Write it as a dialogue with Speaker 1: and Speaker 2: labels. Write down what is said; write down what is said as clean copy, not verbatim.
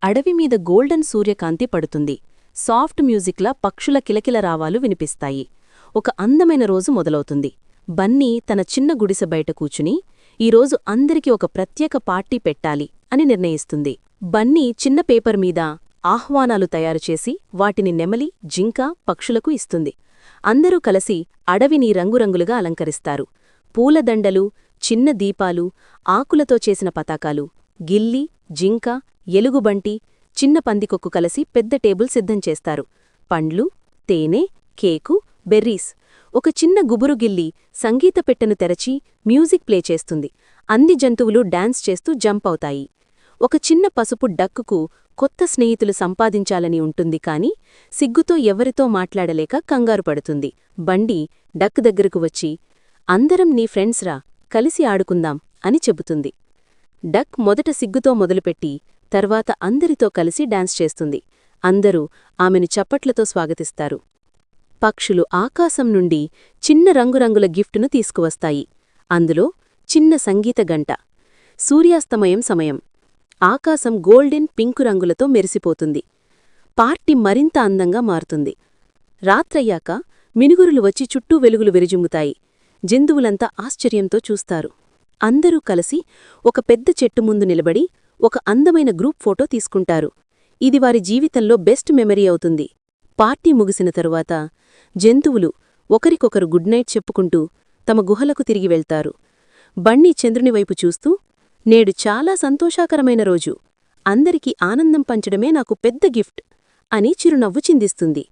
Speaker 1: అడవిమీద golden సూర్యకాంతి పడుతుంది. Soft మ్యూజిక్లా పక్షుల కిలకిల రావాలు వినిపిస్తాయి. ఒక అందమైన రోజు మొదలవుతుంది. బన్నీ తన చిన్న గుడిసె బయట కూచుని ఈరోజు అందరికీ ఒక ప్రత్యేక పార్టీ పెట్టాలి అని నిర్ణయిస్తుంది. బన్నీ చిన్న పేపర్ మీద ఆహ్వానాలు తయారుచేసి వాటిని నెమలి, జింక, పక్షులకు ఇస్తుంది. అందరూ కలిసి అడవిని రంగురంగులుగా అలంకరిస్తారు. పూలదండలు, చిన్న దీపాలు, ఆకులతో చేసిన పతాకాలు, గిల్లి, జింక, ఎలుగుబంటి, చిన్న పందికొక్కు కలిసి పెద్ద టేబుల్ సిద్ధం చేస్తారు. పండ్లు, తేనె, కేకు, బెర్రీస్. ఒక చిన్న గుబురు గిల్లి సంగీత పెట్టెను తెరచి మ్యూజిక్ ప్లే చేస్తుంది. అన్ని జంతువులు డాన్స్ చేస్తూ జంప్ అవుతాయి. ఒక చిన్న పసుపు డక్కుకు కొత్త స్నేహితులు సంపాదించాలని ఉంటుంది కాని సిగ్గుతో ఎవరితో మాట్లాడలేక కంగారు పడుతుంది. బండి డక్ దగ్గరకు వచ్చి, అందరం నీ ఫ్రెండ్స్రా, కలిసి ఆడుకుందాం అని చెబుతుంది. డక్ మొదట సిగ్గుతో మొదలుపెట్టి తర్వాత అందరితో కలిసి డాన్స్ చేస్తుంది. అందరూ ఆమెను చప్పట్లతో స్వాగతిస్తారు. పక్షులు ఆకాశం నుండి చిన్న రంగురంగుల గిఫ్టును తీసుకువస్తాయి. అందులో చిన్న సంగీత గంట. సూర్యాస్తమయం సమయం. ఆకాశం గోల్డెన్ పింకు రంగులతో మెరిసిపోతుంది. పార్టీ మరింత అందంగా మారుతుంది. రాత్రయ్యాక మినుగురులు వచ్చి చుట్టూ వెలుగులు విరిజుమ్ముతాయి. జంతువులంతా ఆశ్చర్యంతో చూస్తారు. అందరూ కలిసి ఒక పెద్ద చెట్టు ముందు నిలబడి ఒక అందమైన గ్రూప్ ఫోటో తీసుకుంటారు. ఇది వారి జీవితంలో బెస్ట్ మెమరీ అవుతుంది. పార్టీ ముగిసిన తరువాత జంతువులు ఒకరికొకరు గుడ్ నైట్ చెప్పుకుంటూ తమ గుహలకు తిరిగి వెళ్తారు. బన్నీ చంద్రునివైపు చూస్తూ, నేడు చాలా సంతోషాకరమైన రోజు. అందరికీ ఆనందం పంచడమే నాకు పెద్ద గిఫ్ట్ అని చిరునవ్వు చిందిస్తుంది.